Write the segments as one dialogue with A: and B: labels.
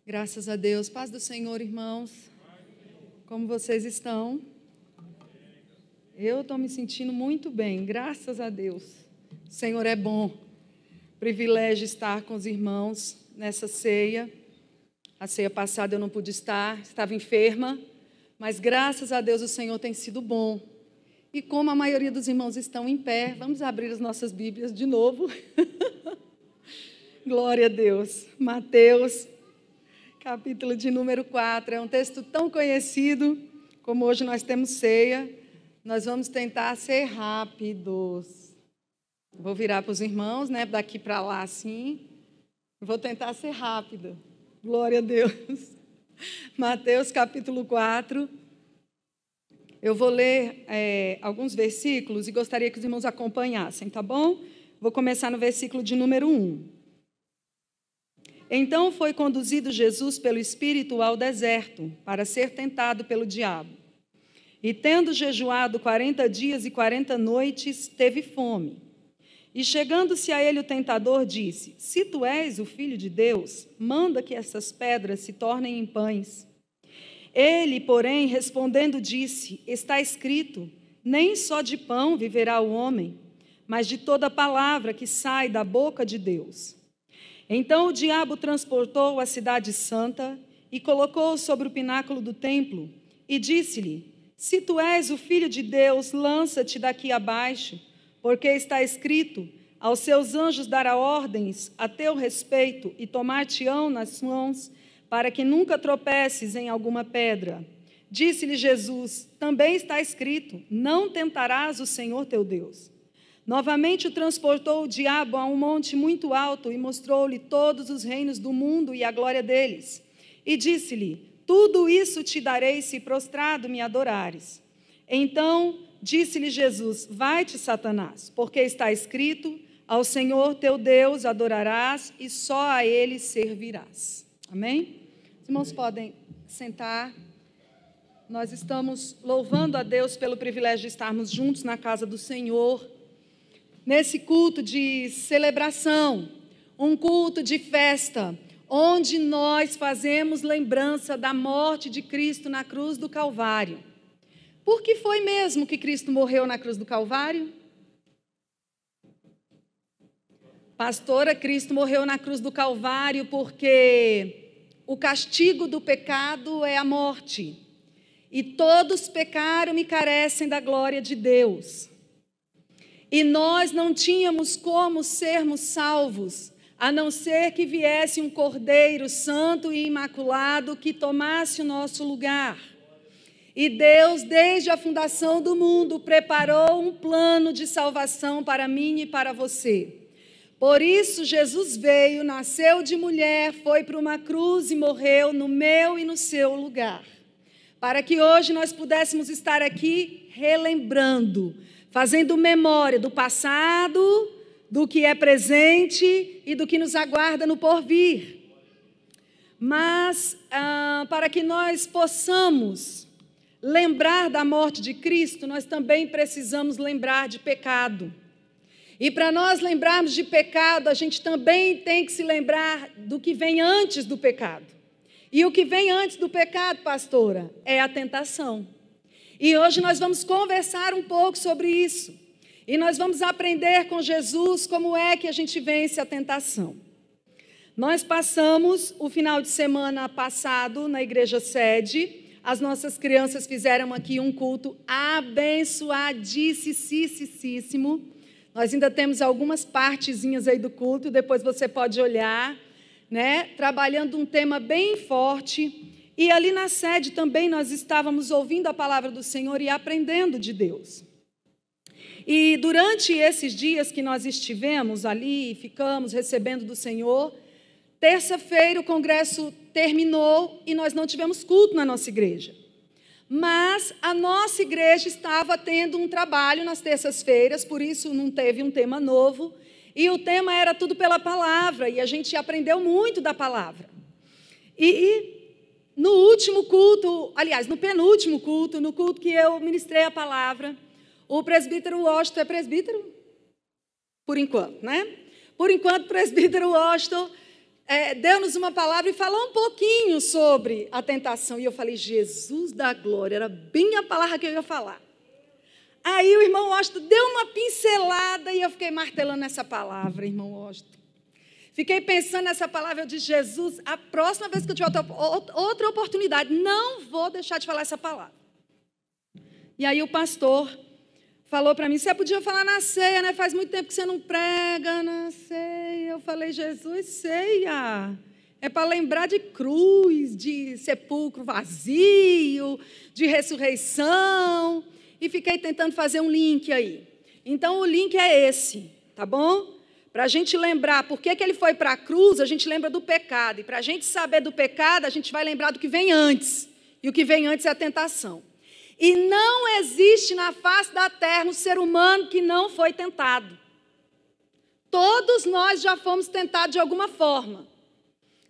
A: Graças a Deus. Paz do Senhor, irmãos. Como vocês estão? Eu estou me sentindo muito bem, graças a Deus. O Senhor é bom. Privilégio estar com os irmãos nessa ceia. A ceia passada eu não pude estar, estava enferma, mas graças a Deus o Senhor tem sido bom. E como a maioria dos irmãos estão em pé, vamos abrir as nossas Bíblias de novo. Glória a Deus. Mateus, capítulo de número 4. É um texto tão conhecido, como hoje nós temos ceia. Nós vamos tentar ser rápidos. Vou virar para os irmãos, né? Daqui para lá, assim. Vou tentar ser rápida. Glória a Deus. Mateus, capítulo 4. Eu vou ler alguns versículos e gostaria que os irmãos acompanhassem, tá bom? Vou começar no versículo de número 1. Então foi conduzido Jesus pelo Espírito ao deserto, para ser tentado pelo diabo. E tendo jejuado 40 dias e 40 noites, teve fome. E chegando-se a ele o tentador, disse: Se tu és o Filho de Deus, manda que essas pedras se tornem em pães. Ele, porém, respondendo, disse: Está escrito, nem só de pão viverá o homem, mas de toda palavra que sai da boca de Deus. Então o diabo transportou a cidade santa e colocou-o sobre o pináculo do templo e disse-lhe: Se tu és o Filho de Deus, lança-te daqui abaixo, porque está escrito: aos seus anjos dará ordens a teu respeito e tomar-te-ão nas mãos, para que nunca tropeces em alguma pedra. Disse-lhe Jesus: Também está escrito: não tentarás o Senhor teu Deus. Novamente o transportou o diabo a um monte muito alto e mostrou-lhe todos os reinos do mundo e a glória deles. E disse-lhe: Tudo isso te darei se prostrado me adorares. Então disse-lhe Jesus: Vai-te, Satanás, porque está escrito: ao Senhor teu Deus adorarás e só a Ele servirás. Amém? Os irmãos podem sentar. Nós estamos louvando a Deus pelo privilégio de estarmos juntos na casa do Senhor, nesse culto de celebração, um culto de festa, onde nós fazemos lembrança da morte de Cristo na cruz do Calvário. Por que foi mesmo que Cristo morreu na cruz do Calvário? Pastora, Cristo morreu na cruz do Calvário porque o castigo do pecado é a morte. E todos pecaram e carecem da glória de Deus. E nós não tínhamos como sermos salvos, a não ser que viesse um Cordeiro santo e imaculado que tomasse o nosso lugar. E Deus, desde a fundação do mundo, preparou um plano de salvação para mim e para você. Por isso, Jesus veio, nasceu de mulher, foi para uma cruz e morreu no meu e no seu lugar. Para que hoje nós pudéssemos estar aqui relembrando, fazendo memória do passado, do que é presente e do que nos aguarda no porvir. Mas, para que nós possamos lembrar da morte de Cristo, nós também precisamos lembrar de pecado. E para nós lembrarmos de pecado, a gente também tem que se lembrar do que vem antes do pecado. E o que vem antes do pecado, pastora, é a tentação. E hoje nós vamos conversar um pouco sobre isso. E nós vamos aprender com Jesus como é que a gente vence a tentação. Nós passamos o final de semana passado na igreja sede. As nossas crianças fizeram aqui um culto abençoadíssimo. Nós ainda temos algumas partezinhas aí do culto, depois você pode olhar, né? Trabalhando um tema bem forte. E ali na sede também nós estávamos ouvindo a palavra do Senhor e aprendendo de Deus. E durante esses dias que nós estivemos ali, ficamos recebendo do Senhor, terça-feira o congresso terminou e nós não tivemos culto na nossa igreja. Mas a nossa igreja estava tendo um trabalho nas terças-feiras, por isso não teve um tema novo. E o tema era tudo pela palavra, e a gente aprendeu muito da palavra. E no último culto, aliás, no penúltimo culto, no culto que eu ministrei a palavra, o presbítero Washington, é presbítero? Por enquanto, né? Por enquanto, o presbítero Washington deu-nos uma palavra e falou um pouquinho sobre a tentação. E eu falei, Jesus da glória, era bem a palavra que eu ia falar. Aí o irmão Washington deu uma pincelada e eu fiquei martelando essa palavra, irmão Washington. Fiquei pensando nessa palavra, eu disse, Jesus, a próxima vez que eu tiver outra oportunidade, não vou deixar de falar essa palavra. E aí o pastor falou para mim, você podia falar na ceia, né? Faz muito tempo que você não prega na ceia. Eu falei, Jesus, ceia é para lembrar de cruz, de sepulcro vazio, de ressurreição. E fiquei tentando fazer um link aí. Então o link é esse, tá bom? Para a gente lembrar por que ele foi para a cruz, a gente lembra do pecado. E para a gente saber do pecado, a gente vai lembrar do que vem antes. E o que vem antes é a tentação. E não existe na face da terra um ser humano que não foi tentado. Todos nós já fomos tentados de alguma forma.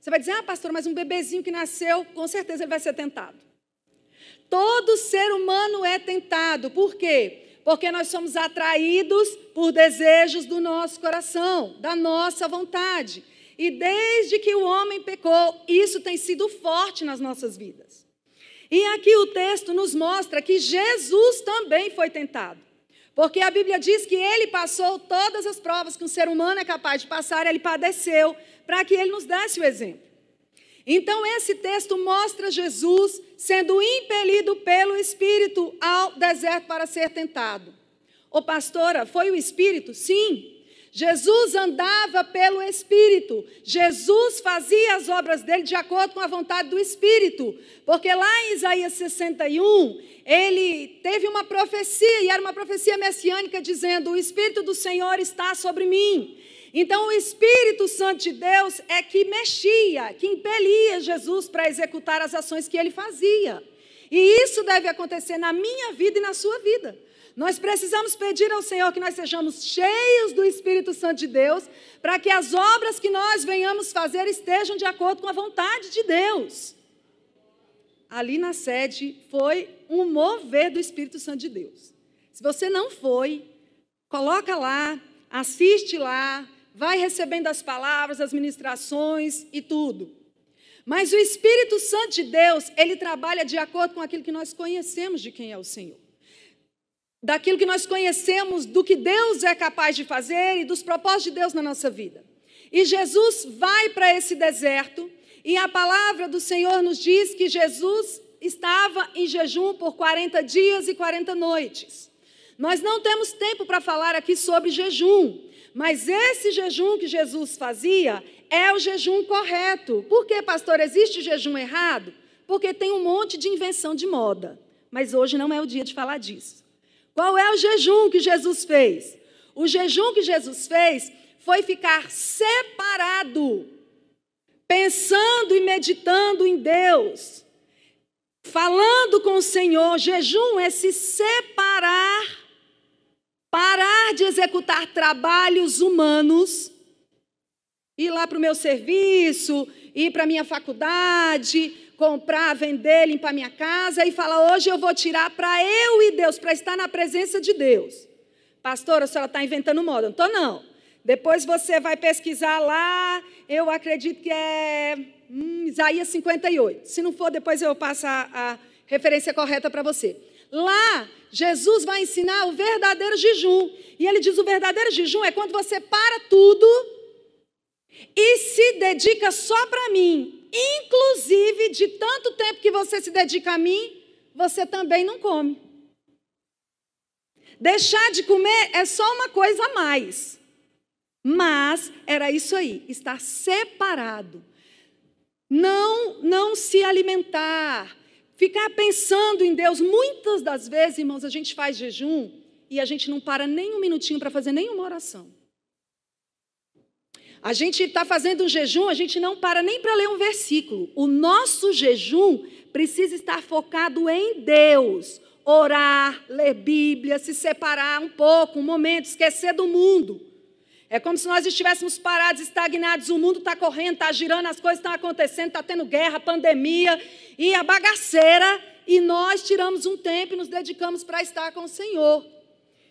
A: Você vai dizer, pastora, mas um bebezinho que nasceu, com certeza ele vai ser tentado. Todo ser humano é tentado. Por quê? Porque nós somos atraídos por desejos do nosso coração, da nossa vontade. E desde que o homem pecou, isso tem sido forte nas nossas vidas. E aqui o texto nos mostra que Jesus também foi tentado. Porque a Bíblia diz que ele passou todas as provas que um ser humano é capaz de passar, ele padeceu, para que ele nos desse o exemplo. Então esse texto mostra Jesus sendo impelido pelo Espírito ao deserto para ser tentado. Ô pastora, foi o Espírito? Sim. Jesus andava pelo Espírito. Jesus fazia as obras dele de acordo com a vontade do Espírito. Porque lá em Isaías 61, ele teve uma profecia, e era uma profecia messiânica dizendo, o Espírito do Senhor está sobre mim. Então o Espírito Santo de Deus é que mexia, que impelia Jesus para executar as ações que ele fazia. E isso deve acontecer na minha vida e na sua vida. Nós precisamos pedir ao Senhor que nós sejamos cheios do Espírito Santo de Deus, para que as obras que nós venhamos fazer estejam de acordo com a vontade de Deus. Ali na sede foi um mover do Espírito Santo de Deus. Se você não foi, coloca lá, assiste lá, vai recebendo as palavras, as ministrações e tudo. Mas o Espírito Santo de Deus, ele trabalha de acordo com aquilo que nós conhecemos de quem é o Senhor. Daquilo que nós conhecemos, do que Deus é capaz de fazer e dos propósitos de Deus na nossa vida. E Jesus vai para esse deserto e a palavra do Senhor nos diz que Jesus estava em jejum por 40 dias e 40 noites. Nós não temos tempo para falar aqui sobre jejum, mas esse jejum que Jesus fazia é o jejum correto. Por que, pastor, existe jejum errado? Porque tem um monte de invenção de moda, mas hoje não é o dia de falar disso. Qual é o jejum que Jesus fez? O jejum que Jesus fez foi ficar separado, pensando e meditando em Deus, falando com o Senhor. Jejum é se separar, parar de executar trabalhos humanos, ir lá para o meu serviço, ir para a minha faculdade, comprar, vender, limpar minha casa e falar, hoje eu vou tirar para eu e Deus, para estar na presença de Deus. Pastora, a senhora está inventando moda. Não estou, não. Depois você vai pesquisar lá, eu acredito que é Isaías 58. Se não for, depois eu passo a referência correta para você. Lá, Jesus vai ensinar o verdadeiro jejum. E ele diz, o verdadeiro jejum é quando você para tudo e se dedica só para mim. Inclusive, de tanto tempo que você se dedica a mim, você também não come. Deixar de comer é só uma coisa a mais. Mas era isso aí, estar separado. Não se alimentar. Ficar pensando em Deus. Muitas das vezes, irmãos, a gente faz jejum e a gente não para nem um minutinho para fazer nenhuma oração. A gente está fazendo um jejum, a gente não para nem para ler um versículo. O nosso jejum precisa estar focado em Deus. Orar, ler Bíblia, se separar um pouco, um momento, esquecer do mundo. É como se nós estivéssemos parados, estagnados, o mundo está correndo, está girando, as coisas estão acontecendo, está tendo guerra, pandemia e a bagaceira, e nós tiramos um tempo e nos dedicamos para estar com o Senhor.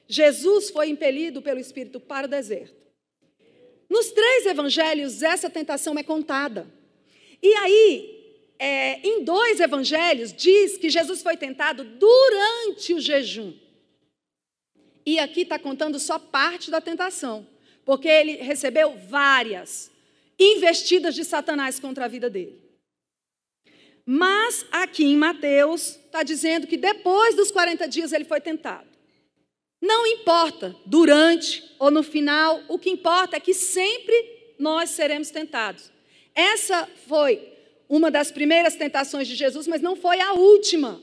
A: Jesus foi impelido pelo Espírito para o deserto. Nos 3 evangelhos, essa tentação é contada. E aí, em 2 evangelhos, diz que Jesus foi tentado durante o jejum. E aqui está contando só parte da tentação, porque ele recebeu várias investidas de Satanás contra a vida dele. Mas aqui em Mateus está dizendo que depois dos 40 dias ele foi tentado. Não importa durante ou no final, o que importa é que sempre nós seremos tentados. Essa foi uma das primeiras tentações de Jesus, mas não foi a última.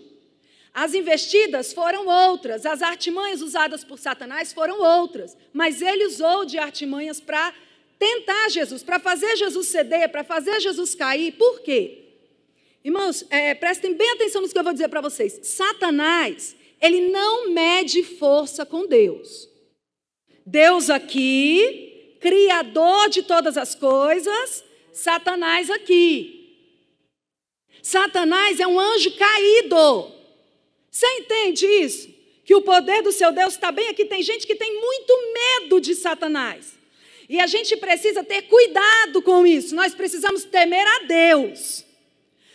A: As investidas foram outras, as artimanhas usadas por Satanás foram outras, mas ele usou de artimanhas para tentar Jesus, para fazer Jesus ceder, para fazer Jesus cair. Por quê? Irmãos, prestem bem atenção no que eu vou dizer para vocês. Satanás, ele não mede força com Deus. Deus aqui, criador de todas as coisas, Satanás aqui. Satanás é um anjo caído. Você entende isso? Que o poder do seu Deus está bem aqui. Tem gente que tem muito medo de Satanás. E a gente precisa ter cuidado com isso. Nós precisamos temer a Deus.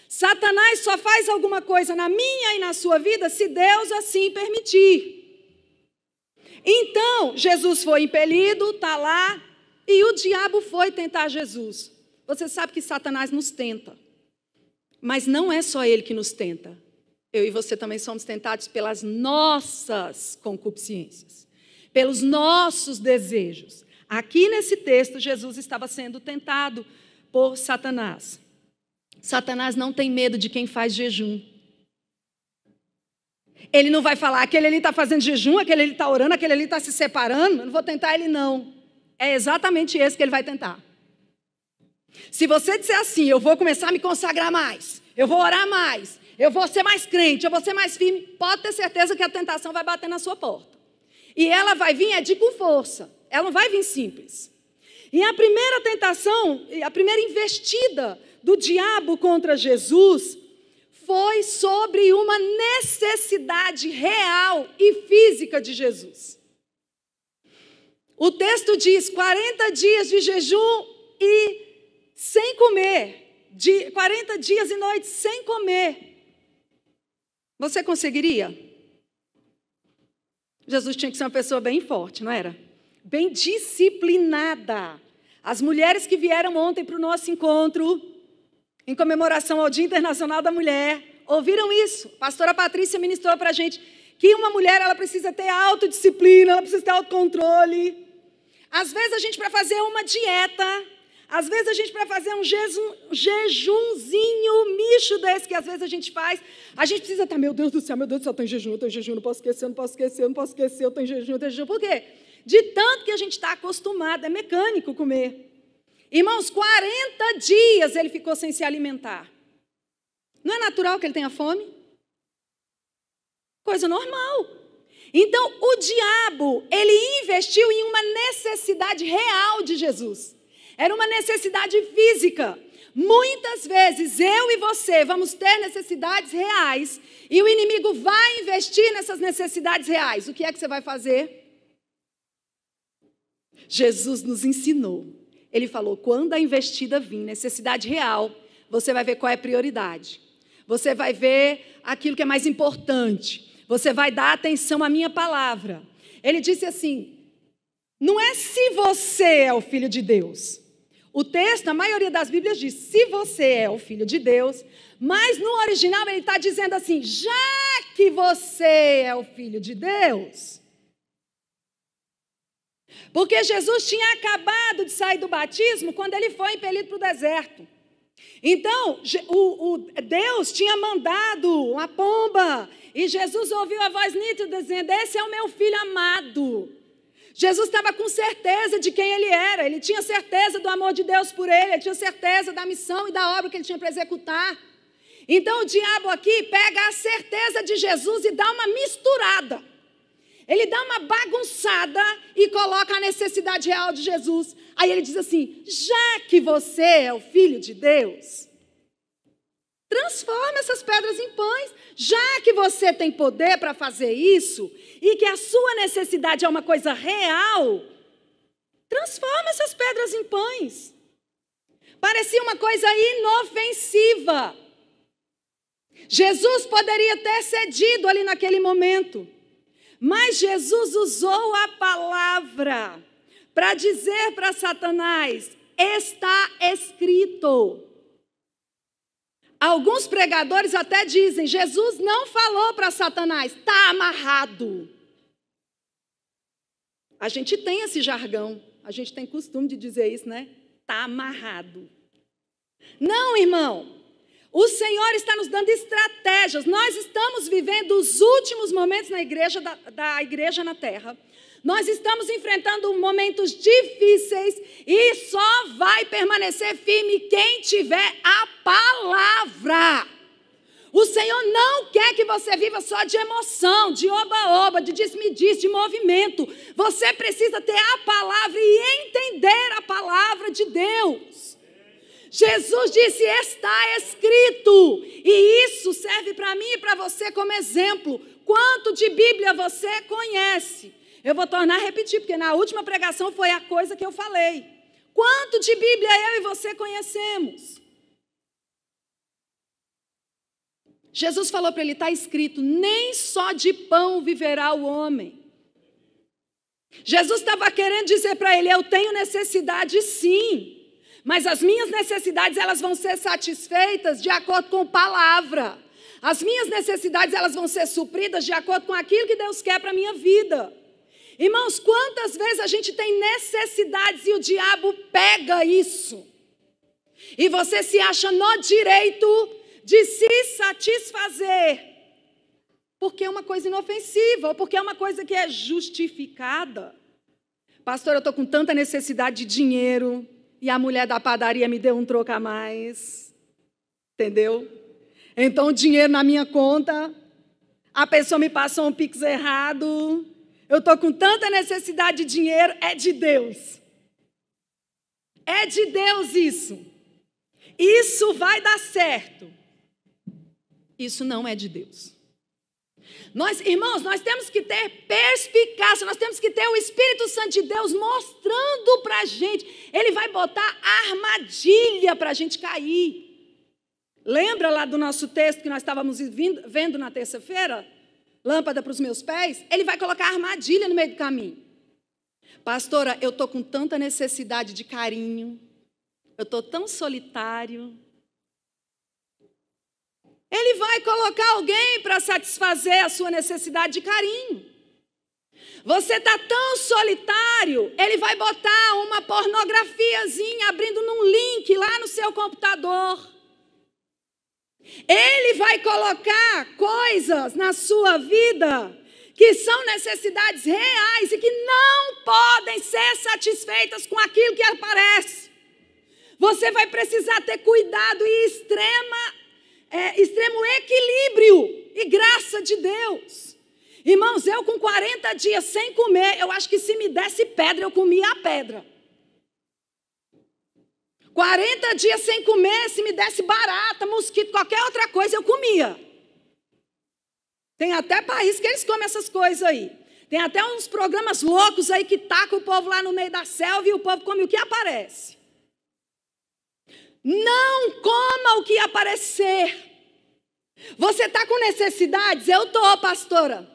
A: Satanás só faz alguma coisa na minha e na sua vida se Deus assim permitir. Então, Jesus foi impelido, está lá, e o diabo foi tentar Jesus. Você sabe que Satanás nos tenta. Mas não é só ele que nos tenta. Eu e você também somos tentados pelas nossas concupiscências, pelos nossos desejos. Aqui nesse texto, Jesus estava sendo tentado por Satanás. Satanás não tem medo de quem faz jejum. Ele não vai falar, aquele ali está fazendo jejum, aquele ali está orando, aquele ali está se separando, eu não vou tentar ele não. É exatamente esse que ele vai tentar. Se você disser assim, eu vou começar a me consagrar mais, eu vou orar mais, eu vou ser mais crente, eu vou ser mais firme, pode ter certeza que a tentação vai bater na sua porta. E ela vai vir com força, ela não vai vir simples. E a primeira tentação, a primeira investida do diabo contra Jesus foi sobre uma necessidade real e física de Jesus. O texto diz 40 dias de jejum e sem comer, 40 dias e noites sem comer. Você conseguiria? Jesus tinha que ser uma pessoa bem forte, não era? Bem disciplinada. As mulheres que vieram ontem para o nosso encontro, em comemoração ao Dia Internacional da Mulher, ouviram isso? A pastora Patrícia ministrou para a gente que uma mulher ela precisa ter autodisciplina, ela precisa ter autocontrole. Às vezes a gente, para fazer uma dieta, às vezes a gente, para fazer um jejumzinho micho desse que às vezes a gente faz, a gente precisa estar, meu Deus do céu, eu estou em jejum, não posso esquecer, eu estou em jejum. Por quê? De tanto que a gente está acostumado, é mecânico comer. Irmãos, 40 dias ele ficou sem se alimentar. Não é natural que ele tenha fome? Coisa normal. Então, o diabo, ele investiu em uma necessidade real de Jesus. Era uma necessidade física. Muitas vezes, eu e você vamos ter necessidades reais e o inimigo vai investir nessas necessidades reais. O que é que você vai fazer? Jesus nos ensinou. Ele falou, quando a investida vir, necessidade real, você vai ver qual é a prioridade. Você vai ver aquilo que é mais importante. Você vai dar atenção à minha palavra. Ele disse assim, não é se você é o Filho de Deus. O texto, a maioria das Bíblias diz, se você é o Filho de Deus, mas no original ele está dizendo assim, já que você é o Filho de Deus. Porque Jesus tinha acabado de sair do batismo quando ele foi impelido para o deserto. Então, Deus tinha mandado uma pomba e Jesus ouviu a voz nítida dizendo, esse é o meu filho amado. Jesus estava com certeza de quem ele era, ele tinha certeza do amor de Deus por ele tinha certeza da missão e da obra que ele tinha para executar. Então, o diabo aqui pega a certeza de Jesus e dá uma misturada. Ele dá uma bagunçada e coloca a necessidade real de Jesus. Aí ele diz assim, já que você é o Filho de Deus, transforma essas pedras em pães. Já que você tem poder para fazer isso, e que a sua necessidade é uma coisa real, Transforma essas pedras em pães. Parecia uma coisa inofensiva. Jesus poderia ter cedido ali naquele momento. Mas Jesus usou a palavra para dizer para Satanás: está escrito. Alguns pregadores até dizem: Jesus não falou para Satanás, está amarrado. A gente tem esse jargão, a gente tem costume de dizer isso, né? Está amarrado. Não, irmão. O Senhor está nos dando estratégias. Nós estamos vivendo os últimos momentos na igreja, da igreja na terra. Nós estamos enfrentando momentos difíceis e só vai permanecer firme quem tiver a palavra. O Senhor não quer que você viva só de emoção, de oba-oba, de disse-me-disse, de movimento. Você precisa ter a palavra e entender a palavra de Deus. Jesus disse: está escrito. E isso serve para mim e para você como exemplo. Quanto de Bíblia você conhece? Eu vou tornar a repetir, porque na última pregação foi a coisa que eu falei. Quanto de Bíblia eu e você conhecemos? Jesus falou para ele: está escrito, nem só de pão viverá o homem. Jesus estava querendo dizer para ele: eu tenho necessidade sim, mas as minhas necessidades elas vão ser satisfeitas de acordo com a palavra. As minhas necessidades elas vão ser supridas de acordo com aquilo que Deus quer para a minha vida. Irmãos, quantas vezes a gente tem necessidades e o diabo pega isso? E você se acha no direito de se satisfazer, porque é uma coisa inofensiva, ou porque é uma coisa que é justificada. Pastor, eu estou com tanta necessidade de dinheiro, e a mulher da padaria me deu um troco a mais. Entendeu? Então o dinheiro na minha conta, a pessoa me passou um pix errado, eu estou com tanta necessidade de dinheiro, é de Deus. É de Deus isso. Isso vai dar certo. Isso não é de Deus. Irmãos, nós temos que ter perspicácia, nós temos que ter o Espírito Santo de Deus mostrando para a gente. Ele vai botar armadilha para a gente cair. Lembra lá do nosso texto que nós estávamos vendo na terça-feira? Lâmpada para os meus pés? Ele vai colocar armadilha no meio do caminho. Pastora, eu estou com tanta necessidade de carinho, eu estou tão solitário. Ele vai colocar alguém para satisfazer a sua necessidade de carinho. Você está tão solitário, ele vai botar uma pornografiazinha abrindo num link lá no seu computador. Ele vai colocar coisas na sua vida que são necessidades reais e que não podem ser satisfeitas com aquilo que aparece. Você vai precisar ter cuidado e extremo equilíbrio e graça de Deus. Irmãos, eu com 40 dias sem comer, eu acho que se me desse pedra, eu comia a pedra. 40 dias sem comer, se me desse barata, mosquito, qualquer outra coisa, eu comia. Tem até país que eles comem essas coisas aí. Tem até uns programas loucos aí que tacam o povo lá no meio da selva e o povo come o que aparece. Não coma o que aparecer. Você está com necessidades? Eu estou, pastora.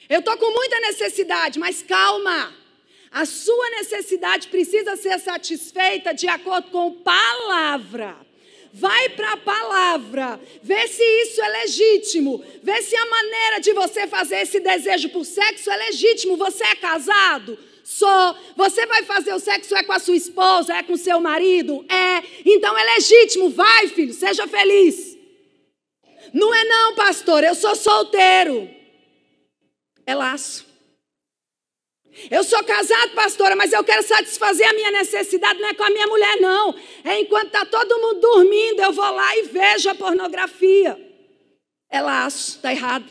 A: Eu estou com muita necessidade, mas calma. A sua necessidade precisa ser satisfeita de acordo com a palavra. Vai para a palavra. Vê se isso é legítimo. Vê se a maneira de você fazer esse desejo por sexo é legítimo. Você é casado? Sou. Você vai fazer o sexo é com a sua esposa, é com o seu marido? É. Então é legítimo. Vai, filho, seja feliz. Não é não, pastor, eu sou solteiro. É laço. Eu sou casado, pastora, mas eu quero satisfazer a minha necessidade, não é com a minha mulher, não. É enquanto está todo mundo dormindo, eu vou lá e vejo a pornografia. É laço, está errado.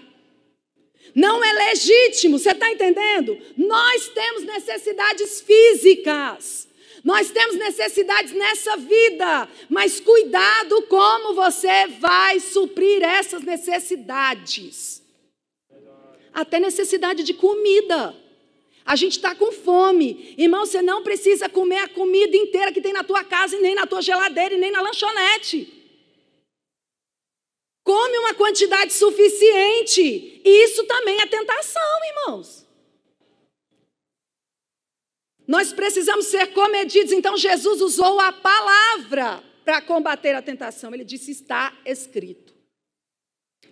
A: Não é legítimo, você está entendendo? Nós temos necessidades físicas. Nós temos necessidades nessa vida, mas cuidado como você vai suprir essas necessidades. Até necessidade de comida. A gente está com fome. Irmão, você não precisa comer a comida inteira que tem na tua casa, e nem na tua geladeira, e nem na lanchonete. Come uma quantidade suficiente. Isso também é tentação, irmãos. Nós precisamos ser comedidos. Então Jesus usou a palavra para combater a tentação. Ele disse, está escrito.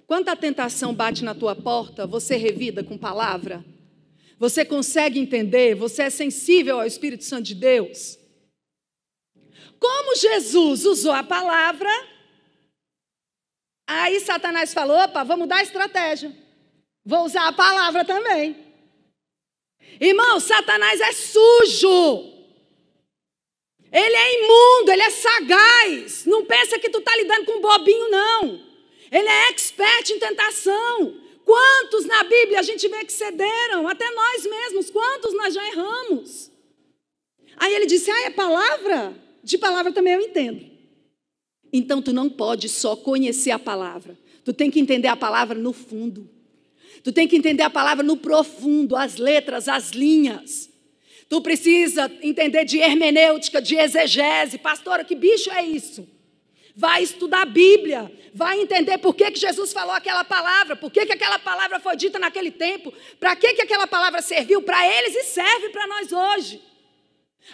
A: Quando a tentação bate na tua porta, você revida com palavra? Você consegue entender? Você é sensível ao Espírito Santo de Deus? Como Jesus usou a palavra, aí Satanás falou, opa, vou mudar a estratégia. Vou usar a palavra também. Irmão, Satanás é sujo. Ele é imundo, ele é sagaz. Não pensa que tu está lidando com um bobinho, não. Ele é expert em tentação. Quantos na Bíblia a gente vê que cederam? Até nós mesmos, quantos nós já erramos? Aí ele disse, é palavra? De palavra também eu entendo. Então tu não pode só conhecer a palavra. Tu tem que entender a palavra no fundo. Tu tem que entender a palavra no profundo, as letras, as linhas. Tu precisa entender de hermenêutica, de exegese. Pastora, que bicho é isso? Vai estudar a Bíblia, vai entender por que Jesus falou aquela palavra, por que aquela palavra foi dita naquele tempo, para que aquela palavra serviu para eles e serve para nós hoje.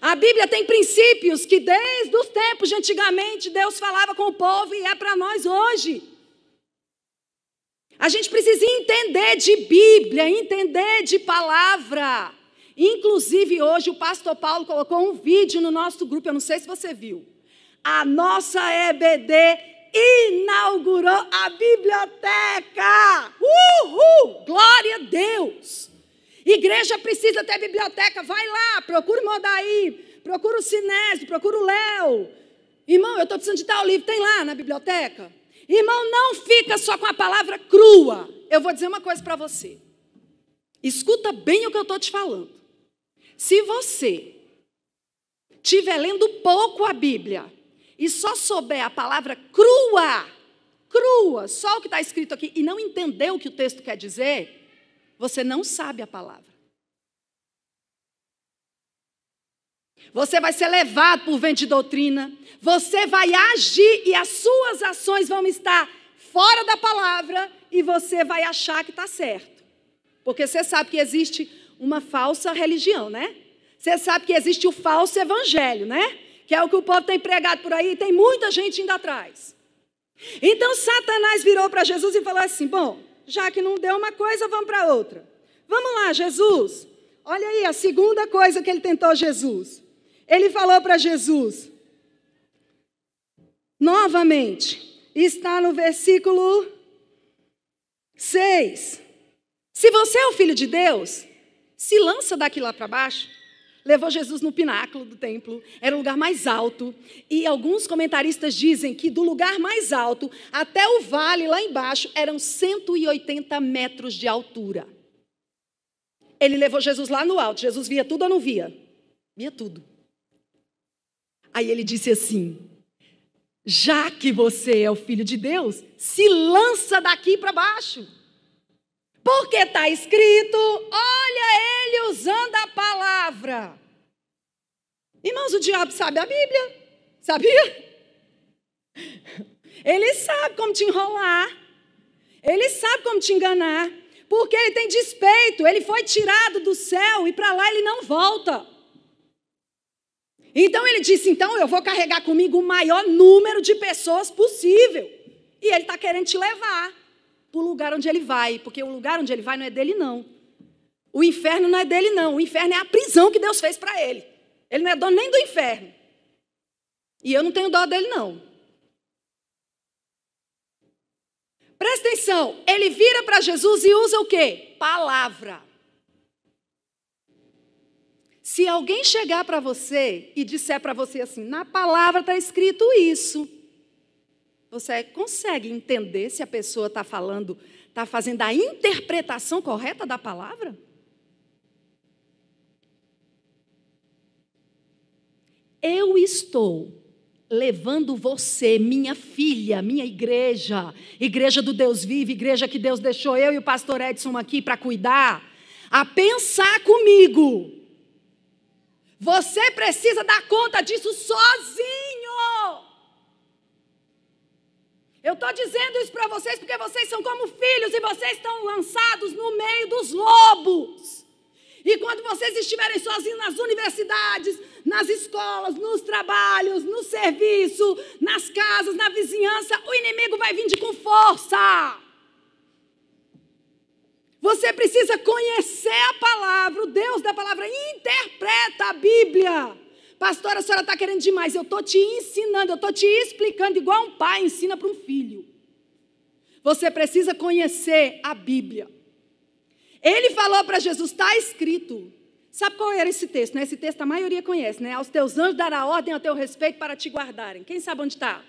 A: A Bíblia tem princípios que desde os tempos de antigamente Deus falava com o povo e é para nós hoje. A gente precisa entender de Bíblia, entender de palavra. Inclusive hoje o pastor Paulo colocou um vídeo no nosso grupo, eu não sei se você viu. A nossa EBD inaugurou a biblioteca. Uhul! Glória a Deus! Igreja precisa ter biblioteca, vai lá, procura o Modaí, procura o Sinésio, procura o Léo. Irmão, eu estou precisando de tal livro, tem lá na biblioteca? Irmão, não fica só com a palavra crua. Eu vou dizer uma coisa para você. Escuta bem o que eu estou te falando. Se você estiver lendo pouco a Bíblia e só souber a palavra crua, só o que está escrito aqui, e não entender o que o texto quer dizer, você não sabe a palavra. Você vai ser levado por vento de doutrina, você vai agir e as suas ações vão estar fora da palavra e você vai achar que está certo. Porque você sabe que existe uma falsa religião, né? Você sabe que existe o falso evangelho, né? Que é o que o povo tem pregado por aí e tem muita gente indo atrás. Então Satanás virou para Jesus e falou assim, bom, já que não deu uma coisa, vamos para outra. Vamos lá, Jesus. Olha aí a segunda coisa que ele tentou Jesus. Ele falou para Jesus, novamente, está no versículo 6. Se você é o filho de Deus, se lança daqui lá para baixo. Levou Jesus no pináculo do templo, era o lugar mais alto. E alguns comentaristas dizem que do lugar mais alto até o vale lá embaixo eram 180 metros de altura. Ele levou Jesus lá no alto. Jesus via tudo ou não via? Via tudo. Aí ele disse assim, já que você é o filho de Deus, se lança daqui para baixo. Porque está escrito, olha ele usando a palavra. Irmãos, o diabo sabe a Bíblia, sabia? Ele sabe como te enrolar, ele sabe como te enganar, porque ele tem despeito, ele foi tirado do céu e para lá ele não volta. Então ele disse, então eu vou carregar comigo o maior número de pessoas possível. E ele está querendo te levar para o lugar onde ele vai, porque o lugar onde ele vai não é dele não. O inferno não é dele não, o inferno é a prisão que Deus fez para ele. Ele não é dono nem do inferno. E eu não tenho dó dele não. Presta atenção, ele vira para Jesus e usa o quê? Palavra. Se alguém chegar para você e disser para você assim, na palavra está escrito isso, você consegue entender se a pessoa está falando, está fazendo a interpretação correta da palavra? Eu estou levando você, minha filha, minha igreja, igreja do Deus vivo, igreja que Deus deixou eu e o pastor Edson aqui para cuidar. a pensar comigo. Você precisa dar conta disso sozinho. Eu estou dizendo isso para vocês porque vocês são como filhos e vocês estão lançados no meio dos lobos. E quando vocês estiverem sozinhos nas universidades, nas escolas, nos trabalhos, no serviço, nas casas, na vizinhança, o inimigo vai vir com força. Você precisa conhecer a palavra, o Deus da palavra, interpreta a Bíblia. Pastora, a senhora está querendo demais. Eu estou te ensinando, eu estou te explicando, igual um pai ensina para um filho. Você precisa conhecer a Bíblia. Ele falou para Jesus, está escrito. Sabe qual era esse texto? Né? Esse texto a maioria conhece, né? Aos teus anjos dará ordem ao teu respeito para te guardarem. Quem sabe onde está?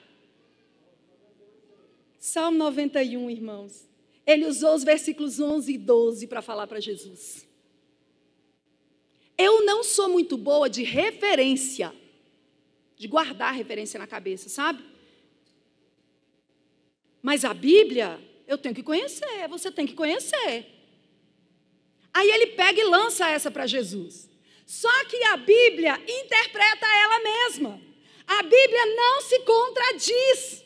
A: Salmo 91, irmãos. Ele usou os versículos 11 e 12 para falar para Jesus. Eu não sou muito boa de referência, de guardar referência na cabeça, sabe? Mas a Bíblia, eu tenho que conhecer, você tem que conhecer. Aí ele pega e lança essa para Jesus. Só que a Bíblia interpreta ela mesma. A Bíblia não se contradiz.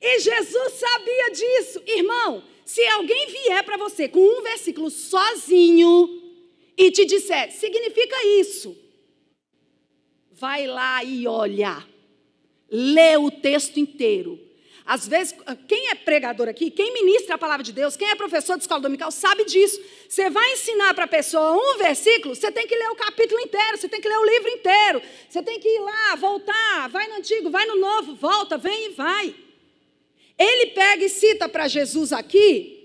A: E Jesus sabia disso. Irmão, se alguém vier para você com um versículo sozinho e te disser, significa isso, vai lá e olha, lê o texto inteiro. Às vezes, quem é pregador aqui, quem ministra a palavra de Deus, quem é professor de escola dominical, sabe disso. Você vai ensinar para a pessoa um versículo, você tem que ler o capítulo inteiro, você tem que ler o livro inteiro. Você tem que ir lá, voltar, vai no antigo, vai no novo, volta, vem e vai. Ele pega e cita para Jesus aqui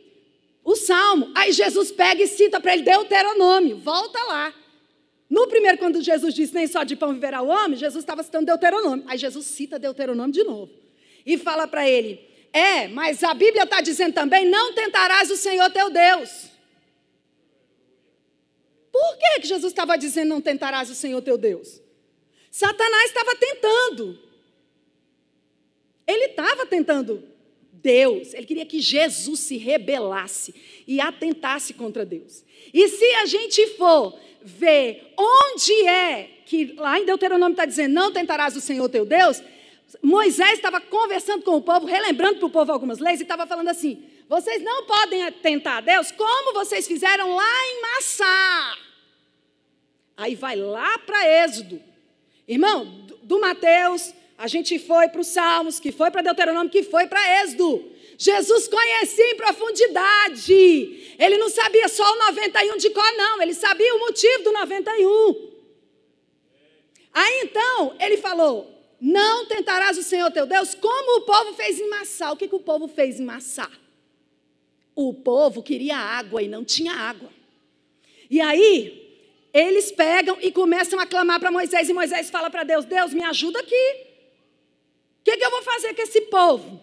A: o Salmo. Aí Jesus pega e cita para ele Deuteronômio. Volta lá. No primeiro, quando Jesus disse nem só de pão viverá o homem, Jesus estava citando Deuteronômio. Aí Jesus cita Deuteronômio de novo. E fala para ele, mas a Bíblia está dizendo também, não tentarás o Senhor teu Deus. Por que Jesus estava dizendo não tentarás o Senhor teu Deus? Satanás estava tentando. Ele estava tentando Deus. Ele queria que Jesus se rebelasse e atentasse contra Deus. E se a gente for ver onde é que lá em Deuteronômio está dizendo não tentarás o Senhor teu Deus, Moisés estava conversando com o povo, relembrando para o povo algumas leis e estava falando assim, vocês não podem tentar Deus como vocês fizeram lá em Massá. Aí vai lá para Êxodo. Irmão, do Mateus, a gente foi para os Salmos, que foi para Deuteronômio, que foi para Êxodo. Jesus conhecia em profundidade. Ele não sabia só o 91 de cor, não. Ele sabia o motivo do 91. Aí então, ele falou, não tentarás o Senhor teu Deus como o povo fez em Massá. O que o povo fez em Massá? O povo queria água e não tinha água. E aí, eles pegam e começam a clamar para Moisés. E Moisés fala para Deus, Deus, me ajuda aqui. O que eu vou fazer com esse povo?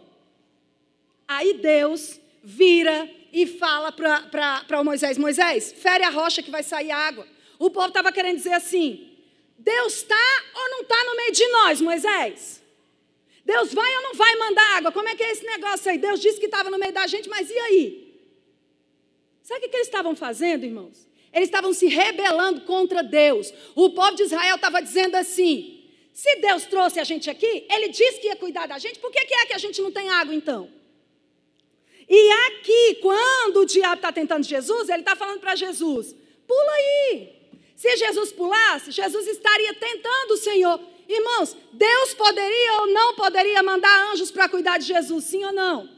A: Aí Deus vira e fala para o Moisés, Moisés, fere a rocha que vai sair água. O povo estava querendo dizer assim, Deus está ou não está no meio de nós, Moisés? Deus vai ou não vai mandar água? Como é que é esse negócio aí? Deus disse que estava no meio da gente, mas e aí? Sabe o que eles estavam fazendo, irmãos? Eles estavam se rebelando contra Deus. O povo de Israel estava dizendo assim, se Deus trouxe a gente aqui, Ele disse que ia cuidar da gente, por que é que a gente não tem água então? E aqui, quando o diabo está tentando Jesus, ele está falando para Jesus, pula aí. Se Jesus pulasse, Jesus estaria tentando o Senhor. Irmãos, Deus poderia ou não poderia mandar anjos para cuidar de Jesus, sim ou não?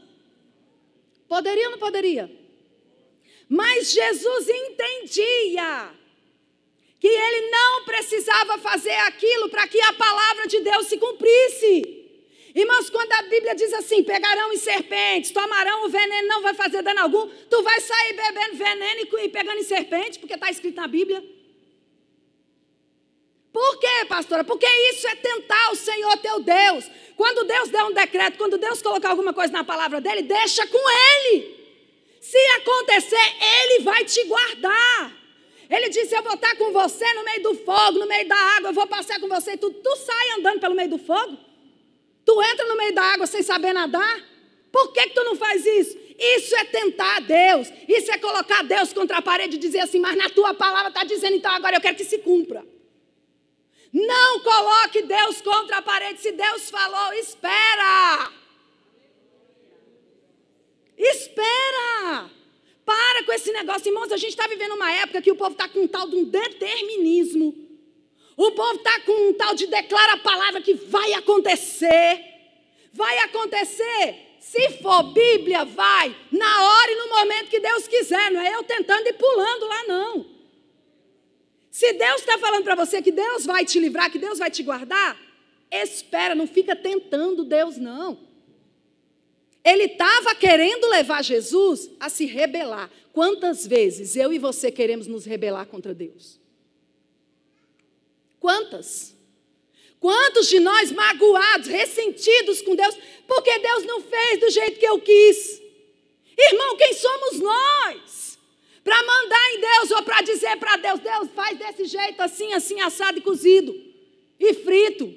A: Poderia ou não poderia? Mas Jesus entendia que ele não precisava fazer aquilo para que a palavra de Deus se cumprisse. Irmãos, quando a Bíblia diz assim, pegarão em serpentes, tomarão o veneno, não vai fazer dano algum, tu vai sair bebendo veneno e pegando em serpente, porque está escrito na Bíblia. Por quê, pastora? Porque isso é tentar o Senhor teu Deus. Quando Deus der um decreto, quando Deus colocar alguma coisa na palavra dele, deixa com ele. Se acontecer, ele vai te guardar. Ele disse, eu vou estar com você no meio do fogo, no meio da água, eu vou passar com você. Tu sai andando pelo meio do fogo? Tu entra no meio da água sem saber nadar?
B: Por que tu não faz isso? Isso é tentar Deus. Isso é colocar Deus contra a parede e dizer assim, mas na tua palavra está dizendo, então agora eu quero que se cumpra. Não coloque Deus contra a parede. Se Deus falou, espera. Espera. Para com esse negócio. Irmãos, a gente está vivendo uma época que o povo está com um tal de um determinismo. O povo está com um tal de declara a palavra que vai acontecer. Vai acontecer. Se for Bíblia, vai. Na hora e no momento que Deus quiser. Não é eu tentando e pulando lá, não. Se Deus está falando para você que Deus vai te livrar, que Deus vai te guardar, espera, não fica tentando Deus, não. Ele estava querendo levar Jesus a se rebelar. Quantas vezes eu e você queremos nos rebelar contra Deus? Quantas? Quantos de nós magoados, ressentidos com Deus, porque Deus não fez do jeito que eu quis? Irmão, quem somos nós? Para mandar em Deus ou para dizer para Deus, Deus faz desse jeito, assim, assim, assado e cozido e frito.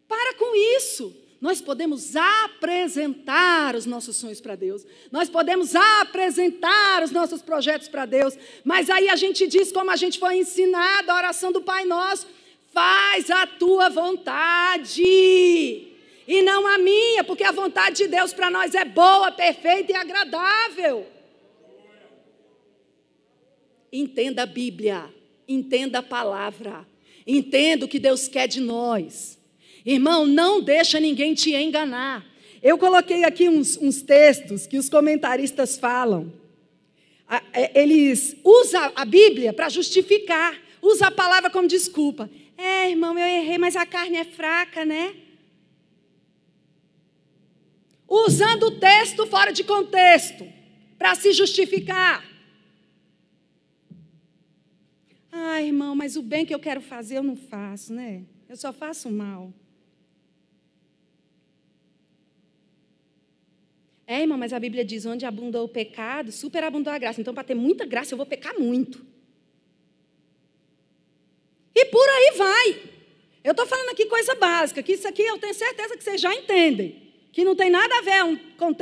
B: Para com isso. Nós podemos apresentar os nossos sonhos para Deus. Nós podemos apresentar os nossos projetos para Deus. Mas aí a gente diz, como a gente foi ensinado, a oração do Pai Nosso, faz a tua vontade e não a minha, porque a vontade de Deus para nós é boa, perfeita e agradável. Entenda a Bíblia, entenda a palavra, entenda o que Deus quer de nós. Irmão, não deixa ninguém te enganar. Eu coloquei aqui uns textos que os comentaristas falam. Eles usam a Bíblia para justificar, usam a palavra como desculpa. Irmão, eu errei, mas a carne é fraca, né? Usando o texto fora de contexto, para se justificar. Irmão, mas o bem que eu quero fazer eu não faço, né? Eu só faço o mal. Irmão, mas a Bíblia diz, onde abundou o pecado, superabundou a graça. Então, para ter muita graça, eu vou pecar muito. E por aí vai. Eu estou falando aqui coisa básica, que isso aqui eu tenho certeza que vocês já entendem. Que não tem nada a ver, um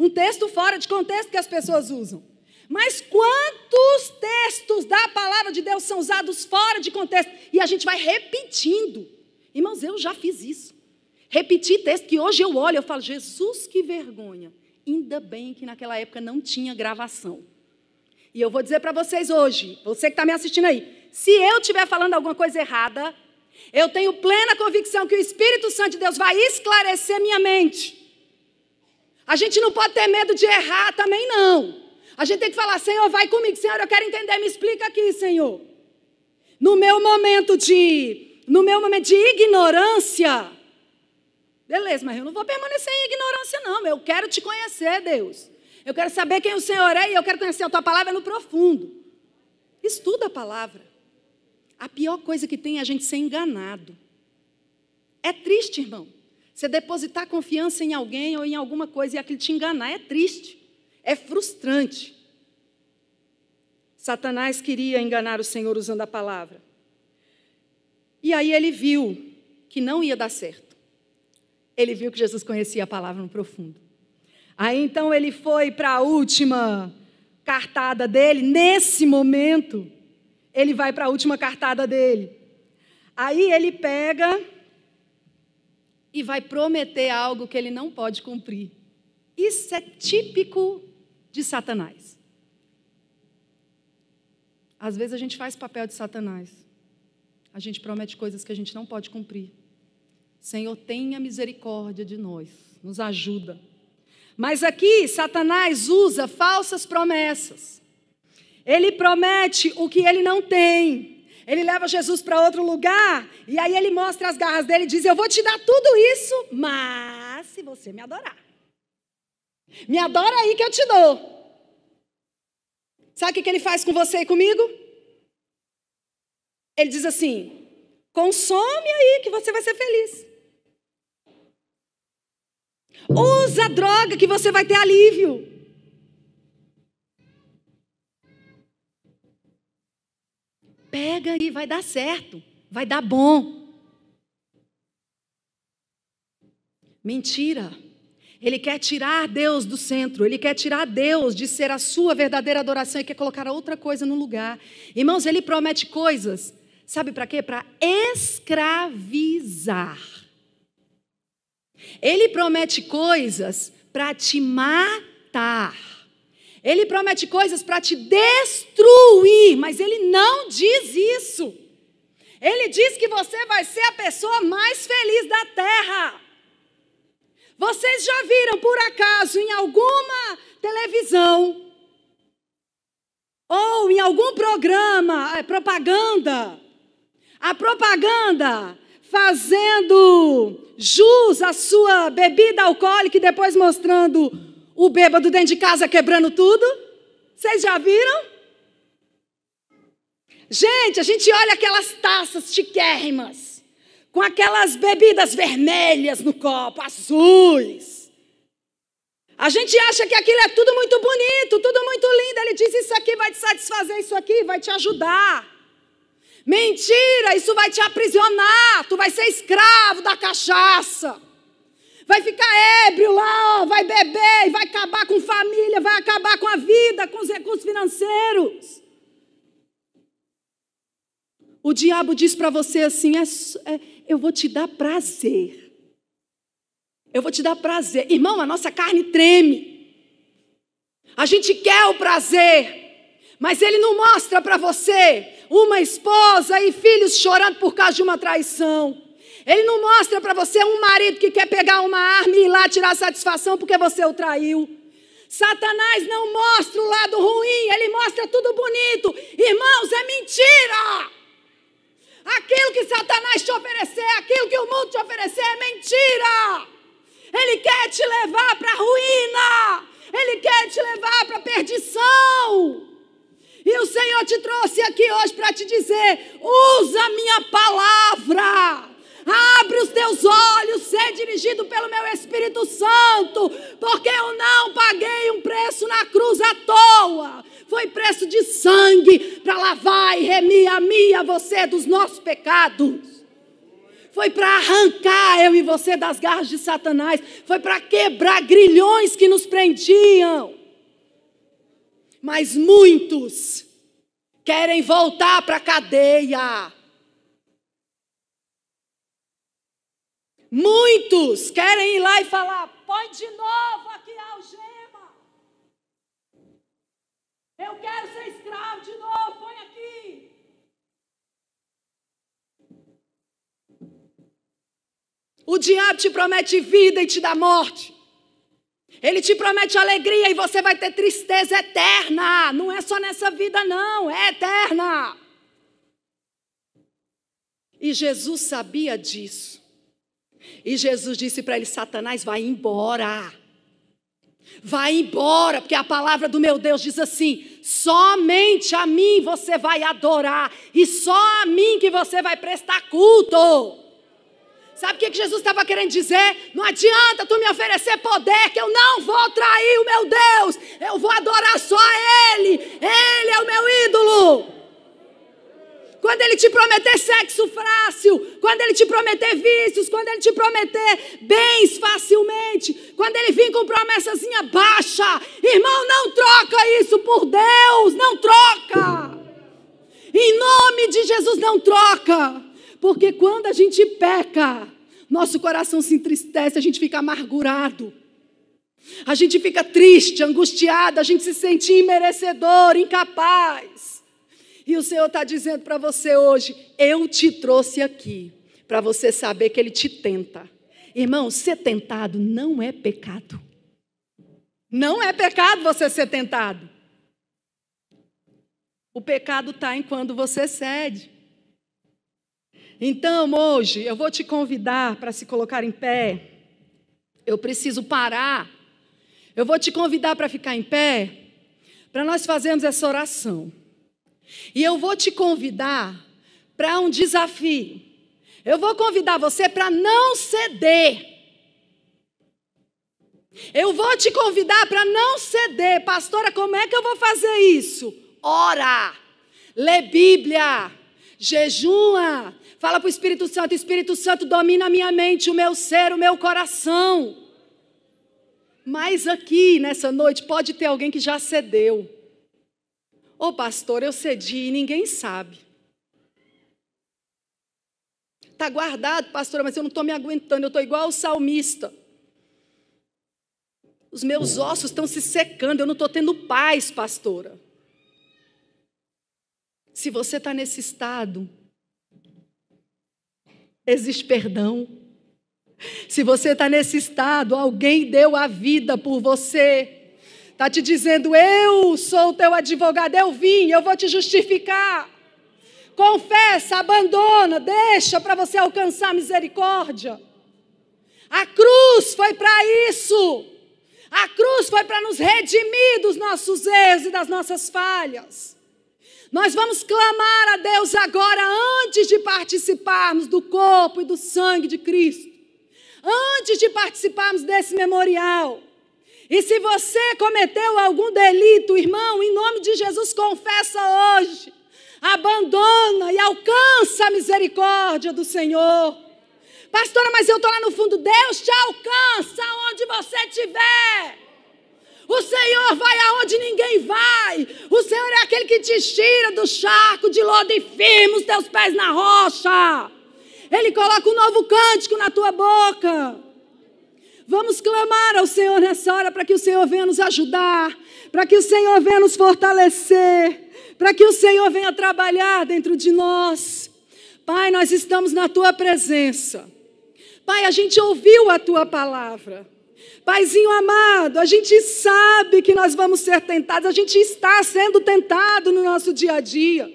B: texto fora de contexto que as pessoas usam. Mas quantos textos da palavra de Deus são usados fora de contexto? E a gente vai repetindo. Irmãos, eu já fiz isso. Repeti texto que hoje eu olho e eu falo, Jesus, que vergonha. Ainda bem que naquela época não tinha gravação. E eu vou dizer para vocês hoje, você que está me assistindo aí, se eu estiver falando alguma coisa errada, eu tenho plena convicção que o Espírito Santo de Deus vai esclarecer minha mente. A gente não pode ter medo de errar também, não. A gente tem que falar, Senhor, vai comigo. Senhor, eu quero entender, me explica aqui, Senhor. No meu momento de ignorância, beleza, mas eu não vou permanecer em ignorância, não. Eu quero te conhecer, Deus. Eu quero saber quem o Senhor é e eu quero conhecer a tua palavra no profundo. Estuda a palavra. A pior coisa que tem é a gente ser enganado. É triste, irmão. Você depositar confiança em alguém ou em alguma coisa e aquilo te enganar é triste. É frustrante. Satanás queria enganar o Senhor usando a palavra. E aí ele viu que não ia dar certo. Ele viu que Jesus conhecia a palavra no profundo. Aí então ele foi para a última cartada dele. Nesse momento, ele vai para a última cartada dele. Aí ele pega e vai prometer algo que ele não pode cumprir. Isso é típico de Satanás. Às vezes a gente faz papel de Satanás. A gente promete coisas que a gente não pode cumprir. Senhor, tenha misericórdia de nós. Nos ajuda. Mas aqui, Satanás usa falsas promessas. Ele promete o que ele não tem. Ele leva Jesus para outro lugar. E aí ele mostra as garras dele e diz, eu vou te dar tudo isso, mas se você me adorar. Me adora aí que eu te dou. Sabe o que ele faz com você e comigo? Ele diz assim, consome aí que você vai ser feliz. Usa a droga que você vai ter alívio. Pega aí, vai dar certo, vai dar bom. Mentira. Ele quer tirar Deus do centro, ele quer tirar Deus de ser a sua verdadeira adoração e quer colocar outra coisa no lugar. Irmãos, ele promete coisas, sabe para quê? Para escravizar. Ele promete coisas para te matar. Ele promete coisas para te destruir, mas ele não diz isso. Ele diz que você vai ser a pessoa mais feliz da terra. Vocês já viram, por acaso, em alguma televisão ou em algum programa, propaganda, a propaganda fazendo jus à sua bebida alcoólica e depois mostrando o bêbado dentro de casa quebrando tudo? Vocês já viram? Gente, a gente olha aquelas taças chiquérrimas, com aquelas bebidas vermelhas no copo, azuis. A gente acha que aquilo é tudo muito bonito, tudo muito lindo. Ele diz, isso aqui vai te satisfazer, isso aqui vai te ajudar. Mentira, isso vai te aprisionar. Tu vai ser escravo da cachaça. Vai ficar ébrio lá, vai beber, vai acabar com família, vai acabar com a vida, com os recursos financeiros. O diabo diz para você assim, eu vou te dar prazer. Eu vou te dar prazer. Irmão, a nossa carne treme. A gente quer o prazer, mas ele não mostra para você uma esposa e filhos chorando por causa de uma traição. Ele não mostra para você um marido que quer pegar uma arma e ir lá tirar satisfação porque você o traiu. Satanás não mostra o lado ruim, ele mostra tudo bonito. Irmãos, é mentira. Aquilo que Satanás te oferecer, aquilo que o mundo te oferecer é mentira. Ele quer te levar para a ruína. Ele quer te levar para a perdição. E o Senhor te trouxe aqui hoje para te dizer, usa a minha palavra. Abre os teus olhos, ser dirigido pelo meu Espírito Santo, porque eu não paguei um preço na cruz à toa. Foi preço de sangue para lavar e remir a mim e a você dos nossos pecados. Foi para arrancar eu e você das garras de Satanás. Foi para quebrar grilhões que nos prendiam. Mas muitos querem voltar para a cadeia. Muitos querem ir lá e falar, põe de novo aqui a algema. Eu quero ser escravo de novo, põe aqui. O diabo te promete vida e te dá morte. Ele te promete alegria e você vai ter tristeza eterna. Não é só nessa vida não, é eterna. E Jesus sabia disso. E Jesus disse para ele, Satanás, vai embora. Vai embora, porque a palavra do meu Deus diz assim, somente a mim você vai adorar e só a mim que você vai prestar culto. Sabe o que Jesus estava querendo dizer? Não adianta tu me oferecer poder, que eu não vou trair o meu Deus. Eu vou adorar só a Ele. Ele é o meu ídolo. Quando Ele te prometer sexo fácil, quando Ele te prometer vícios, quando Ele te prometer bens facilmente, quando Ele vir com promessazinha baixa, irmão, não troca isso por Deus, não troca. Em nome de Jesus, não troca. Porque quando a gente peca, nosso coração se entristece, a gente fica amargurado. A gente fica triste, angustiado, a gente se sente imerecedor, incapaz. E o Senhor está dizendo para você hoje, eu te trouxe aqui, para você saber que Ele te tenta. Irmão, ser tentado não é pecado. Não é pecado você ser tentado. O pecado está em quando você cede. Então, hoje, eu vou te convidar para se colocar em pé. Eu preciso parar. Eu vou te convidar para ficar em pé, para nós fazermos essa oração. E eu vou te convidar para um desafio. Eu vou convidar você para não ceder. Eu vou te convidar para não ceder. Pastora, como é que eu vou fazer isso? Ora, lê Bíblia, jejua, fala para o Espírito Santo, domina a minha mente, o meu ser, o meu coração. Mas aqui, nessa noite, pode ter alguém que já cedeu. Ô pastor, eu cedi e ninguém sabe. Está guardado, pastora, mas eu não estou me aguentando, eu estou igual o salmista. Os meus ossos estão se secando, eu não estou tendo paz, pastora. Se você está nesse estado, existe perdão. Se você está nesse estado, alguém deu a vida por você. Está te dizendo, eu sou o teu advogado, eu vim, eu vou te justificar. Confessa, abandona, deixa para você alcançar a misericórdia. A cruz foi para isso. A cruz foi para nos redimir dos nossos erros e das nossas falhas. Nós vamos clamar a Deus agora, antes de participarmos do corpo e do sangue de Cristo. Antes de participarmos desse memorial. E se você cometeu algum delito, irmão, em nome de Jesus, confessa hoje. Abandona e alcança a misericórdia do Senhor. Pastora, mas eu estou lá no fundo. Deus te alcança onde você estiver. O Senhor vai aonde ninguém vai. O Senhor é aquele que te tira do charco de lodo e firma os teus pés na rocha. Ele coloca um novo cântico na tua boca. Vamos clamar ao Senhor nessa hora para que o Senhor venha nos ajudar, para que o Senhor venha nos fortalecer, para que o Senhor venha trabalhar dentro de nós. Pai, nós estamos na tua presença. Pai, a gente ouviu a tua palavra. Paizinho amado, a gente sabe que nós vamos ser tentados, a gente está sendo tentado no nosso dia a dia.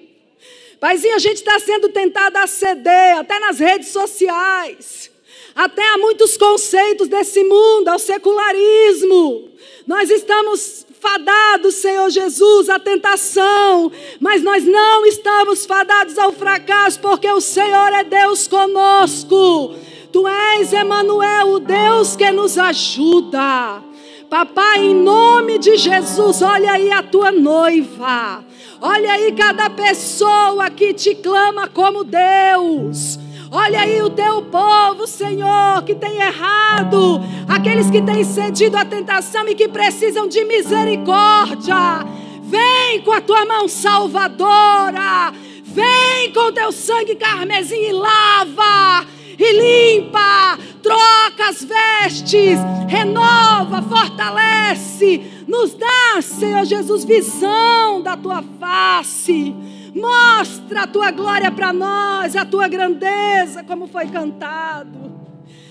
B: Paizinho, a gente está sendo tentado a ceder, até nas redes sociais, até a muitos conceitos desse mundo, ao secularismo. Nós estamos fadados, Senhor Jesus, à tentação, mas nós não estamos fadados ao fracasso, porque o Senhor é Deus conosco. Tu és, Emanuel, o Deus que nos ajuda. Papai, em nome de Jesus, olha aí a tua noiva. Olha aí cada pessoa que te clama como Deus. Olha aí o teu povo, Senhor, que tem errado. Aqueles que têm cedido à tentação e que precisam de misericórdia. Vem com a tua mão salvadora. Vem com o teu sangue carmesim e lava. E limpa, troca as vestes, renova, fortalece, nos dá, Senhor Jesus, visão da tua face, mostra a tua glória para nós, a tua grandeza, como foi cantado.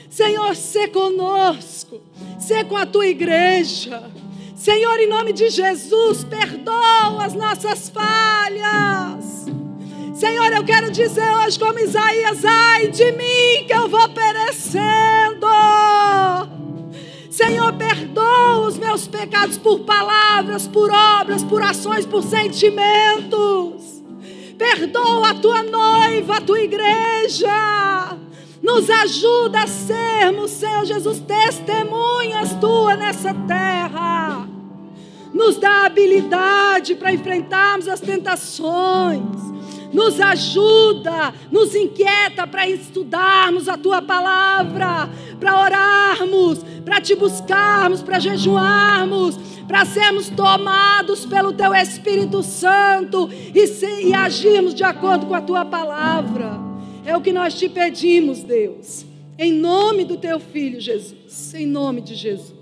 B: Senhor, sê conosco, sê com a tua igreja. Senhor, em nome de Jesus, perdoa as nossas falhas. Senhor, eu quero dizer hoje como Isaías, ai de mim que eu vou perecendo. Senhor, perdoa os meus pecados por palavras, por obras, por ações, por sentimentos. Perdoa a tua noiva, a tua igreja. Nos ajuda a sermos, Senhor Jesus, testemunhas tuas nessa terra. Nos dá habilidade para enfrentarmos as tentações. Nos ajuda, nos inquieta para estudarmos a tua palavra, para orarmos, para te buscarmos, para jejuarmos, para sermos tomados pelo teu Espírito Santo e agirmos de acordo com a tua palavra. É o que nós te pedimos, Deus, em nome do teu Filho Jesus, em nome de Jesus.